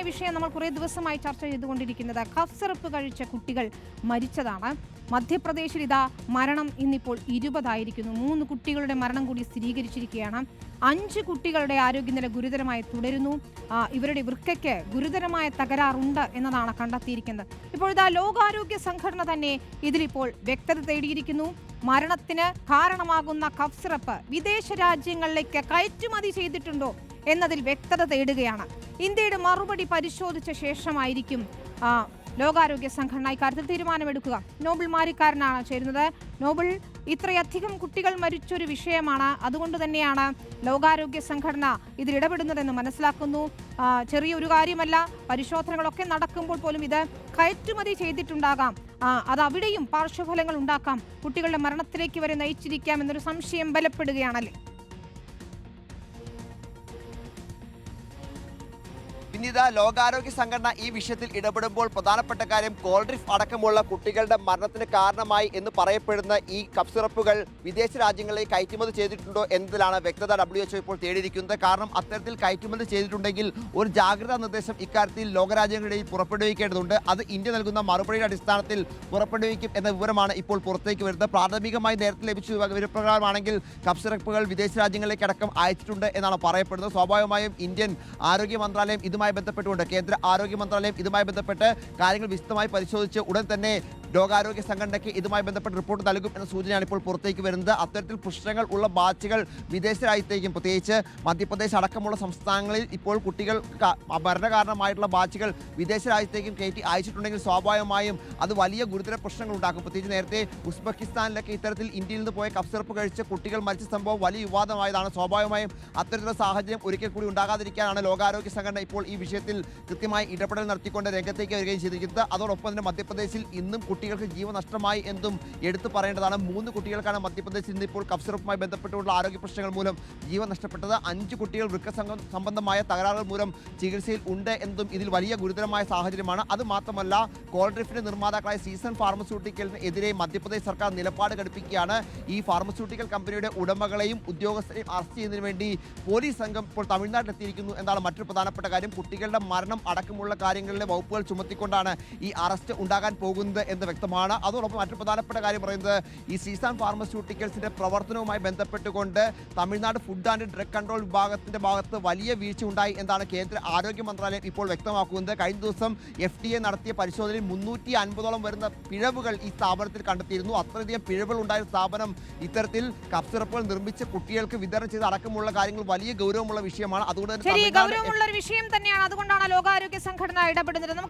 ഗുരുതരമായ വിഷയം നമ്മൾ കുറേ ദിവസമായി ചർച്ച ചെയ്തുകൊണ്ടിരിക്കുന്നത്. കഫ് സിറപ്പ് കഴിച്ച കുട്ടികൾ മരിച്ചതാണ്. മധ്യപ്രദേശിൽ ഇതാ മരണം ഇന്നിപ്പോൾ 20 3 കുട്ടികളുടെ മരണം കൂടി സ്ഥിരീകരിച്ചിരിക്കുകയാണ്. 5 കുട്ടികളുടെ ആരോഗ്യനില ഗുരുതരമായി തുടരുന്നു. ഇവരുടെ വൃക്കയ്ക്ക് ഗുരുതരമായ തകരാറുണ്ട് എന്നതാണ് കണ്ടെത്തിയിരിക്കുന്നത്. ഇപ്പോഴിതാ ലോകാരോഗ്യ സംഘടന തന്നെ ഇതിലിപ്പോൾ വ്യക്തത തേടിയിരിക്കുന്നു. മരണത്തിന് കാരണമാകുന്ന കഫ് സിറപ്പ് വിദേശ രാജ്യങ്ങളിലേക്ക് കയറ്റുമതി ചെയ്തിട്ടുണ്ടോ എന്നതിൽ വ്യക്തത തേടുകയാണ്. ഇന്ത്യയുടെ മറുപടി പരിശോധിച്ച ശേഷമായിരിക്കും ലോകാരോഗ്യ സംഘടന ഇക്കാര്യത്തിൽ തീരുമാനമെടുക്കുക. നോബിൾ മാരിക്കാരനാണ് ചേരുന്നത്. നോബിൾ, ഇത്രയധികം കുട്ടികൾ മരിച്ചൊരു വിഷയമാണ്, അതുകൊണ്ട് തന്നെയാണ് ലോകാരോഗ്യ സംഘടന ഇതിൽ ഇടപെടുന്നതെന്ന് മനസ്സിലാക്കുന്നു. ചെറിയൊരു കാര്യമല്ല, പരിശോധനകളൊക്കെ നടക്കുമ്പോൾ പോലും ഇത് കയറ്റുമതി ചെയ്തിട്ടുണ്ടാകാം. അത് അവിടെയും പാർശ്വഫലങ്ങൾ ഉണ്ടാക്കാം, കുട്ടികളുടെ മരണത്തിലേക്ക് വരെ നയിച്ചിരിക്കാം എന്നൊരു സംശയം ബലപ്പെടുകയാണല്ലേ? പിന്നീട് ലോകാരോഗ്യ സംഘടന ഈ വിഷയത്തിൽ ഇടപെടുമ്പോൾ പ്രധാനപ്പെട്ട കാര്യം കോൾഡ്രിഫ് അടക്കമുള്ള കുട്ടികളുടെ മരണത്തിന് കാരണമായി എന്ന് പറയപ്പെടുന്ന ഈ കഫ് സിറപ്പുകൾ വിദേശ രാജ്യങ്ങളിലേക്ക് കയറ്റുമതി ചെയ്തിട്ടുണ്ടോ എന്നതിലാണ് വ്യക്തത WHO ഇപ്പോൾ തേടിയിരിക്കുന്നത്. കാരണം അത്തരത്തിൽ കയറ്റുമതി ചെയ്തിട്ടുണ്ടെങ്കിൽ ഒരു ജാഗ്രതാ നിർദ്ദേശം ഇക്കാര്യത്തിൽ ലോകരാജ്യങ്ങളിടയിൽ പുറപ്പെടുവിക്കേണ്ടതുണ്ട്. അത് ഇന്ത്യ നൽകുന്ന മറുപടിയുടെ അടിസ്ഥാനത്തിൽ പുറപ്പെടുവിക്കും എന്ന വിവരമാണ് ഇപ്പോൾ പുറത്തേക്ക് വരുന്നത്. പ്രാഥമികമായി നേരത്തെ ലഭിച്ച വിവരപ്രകാരമാണെങ്കിൽ കഫ് സിറപ്പുകൾ വിദേശ രാജ്യങ്ങളിലേക്ക് അടക്കം അയച്ചിട്ടുണ്ട് എന്നാണ് പറയപ്പെടുന്നത്. സ്വാഭാവികമായും ഇന്ത്യൻ ആരോഗ്യ മന്ത്രാലയം ഇതുമായി ബന്ധപ്പെട്ടുകൊണ്ട് കേന്ദ്ര ആരോഗ്യ മന്ത്രാലയം ഇതുമായി ബന്ധപ്പെട്ട് കാര്യങ്ങൾ വിശദമായി പരിശോധിച്ച് ഉടൻ തന്നെ ലോകാരോഗ്യ സംഘടനയ്ക്ക് ഇതുമായി ബന്ധപ്പെട്ട് റിപ്പോർട്ട് നൽകും എന്ന സൂചനയാണ് ഇപ്പോൾ പുറത്തേക്ക് വരുന്നത്. അത്തരത്തിൽ പ്രശ്നങ്ങൾ ഉള്ള ബാച്ചുകൾ വിദേശ രാജ്യത്തേക്കും പ്രത്യേകിച്ച് മധ്യപ്രദേശ് അടക്കമുള്ള സംസ്ഥാനങ്ങളിൽ ഇപ്പോൾ കുട്ടികൾ മരണകാരണമായിട്ടുള്ള ബാച്ചുകൾ വിദേശ രാജ്യത്തേക്കും കയറ്റി അയച്ചിട്ടുണ്ടെങ്കിൽ സ്വാഭാവികമായും അത് വലിയ ഗുരുതര പ്രശ്നങ്ങൾ ഉണ്ടാക്കും. പ്രത്യേകിച്ച് നേരത്തെ ഉസ്ബെക്കിസ്ഥാനിലൊക്കെ ഇത്തരത്തിൽ ഇന്ത്യയിൽ നിന്ന് പോയ കഫ് സിറപ്പ് കഴിച്ച് കുട്ടികൾ മരിച്ച സംഭവം വലിയ വിവാദമായതാണ്. സ്വാഭാവികമായും അത്തരത്തിലുള്ള സാഹചര്യം ഒരിക്കൽ കൂടി ഉണ്ടാകാതിരിക്കാനാണ് ലോകാരോഗ്യ സംഘടന ഇപ്പോൾ ഈ വിഷയത്തിൽ കൃത്യമായി ഇടപെടൽ നടത്തിക്കൊണ്ട് രംഗത്തേക്ക് വരികയും ചെയ്തിരിക്കുന്നത്. അതോടൊപ്പം തന്നെ മധ്യപ്രദേശിൽ ഇന്നും കുട്ടികൾക്ക് ജീവനഷ്ടമായി എന്നും എടുത്തു പറയേണ്ടതാണ്. 3 കുട്ടികൾക്കാണ് മധ്യപ്രദേശിൽ നിന്ന് ഇപ്പോൾ കഫ് സിറപ്പുമായി ബന്ധപ്പെട്ടുള്ള ആരോഗ്യ പ്രശ്നങ്ങൾ മൂലം ജീവൻ നഷ്ടപ്പെട്ടത്. 5 കുട്ടികൾ വൃക്ക സംബന്ധമായ തകരാറുകൾ മൂലം ചികിത്സയിൽ ഉണ്ട് എന്നതും ഇതിൽ വലിയ ഗുരുതരമായ സാഹചര്യമാണ്. അത് മാത്രമല്ല, കോൾഡ്രിഫിന്റെ നിർമ്മാതാക്കളായ സീസൺ ഫാർമസ്യൂട്ടിക്കലിന് എതിരെ മധ്യപ്രദേശ് സർക്കാർ നിലപാട് ഘടിപ്പിക്കുകയാണ്. ഈ ഫാർമസ്യൂട്ടിക്കൽ കമ്പനിയുടെ ഉടമകളെയും ഉദ്യോഗസ്ഥരെയും അറസ്റ്റ് ചെയ്യുന്നതിന് വേണ്ടി പോലീസ് സംഘം ഇപ്പോൾ തമിഴ്നാട്ടിലെത്തിയിരിക്കുന്നു എന്നാണ് മറ്റൊരു പ്രധാനപ്പെട്ട കാര്യം. കുട്ടികളുടെ മരണം അടക്കമുള്ള കാര്യങ്ങളിലെ വകുപ്പുകൾ ചുമത്തിക്കൊണ്ടാണ് ഈ അറസ്റ്റ് ഉണ്ടാകാൻ പോകുന്നത് എന്ന് വ്യക്തമാണ്. അതോടൊപ്പം മറ്റൊരു പ്രധാനപ്പെട്ട കാര്യം പറയുന്നത് ഈ സീസൺ ഫാർമസ്യൂട്ടിക്കൽസിന്റെ പ്രവർത്തനവുമായി ബന്ധപ്പെട്ടുകൊണ്ട് Tamil Nadu food and drug control വിഭാഗത്തിന്റെ ഭാഗത്ത് വലിയ വീഴ്ച ഉണ്ടായി എന്നാണ് കേന്ദ്ര ആരോഗ്യ മന്ത്രാലയം ഇപ്പോൾ വ്യക്തമാക്കുന്നത്. കഴിഞ്ഞ ദിവസം FDA നടത്തിയ പരിശോധനയിൽ 350ഓളം വരുന്ന പിഴവുകൾ ഈ സ്ഥാപനത്തിൽ കണ്ടെത്തിയിരുന്നു. അത്രയധികം പിഴവുകൾ ഉണ്ടായ സ്ഥാപനം ഇത്തരത്തിൽ കഫ് സിറപ്പുകൾ നിർമ്മിച്ച കുട്ടികൾക്ക് വിതരണം ചെയ്ത് അടക്കമുള്ള കാര്യങ്ങൾ വലിയ ഗൗരവമുള്ള വിഷയമാണ്. അതുകൊണ്ട് ഗൗരവമുള്ള ഒരു വിഷയം തന്നെയാണ്. അതുകൊണ്ടാണ് ലോകാരോഗ്യ സംഘടന ഇടപെടുന്നത്.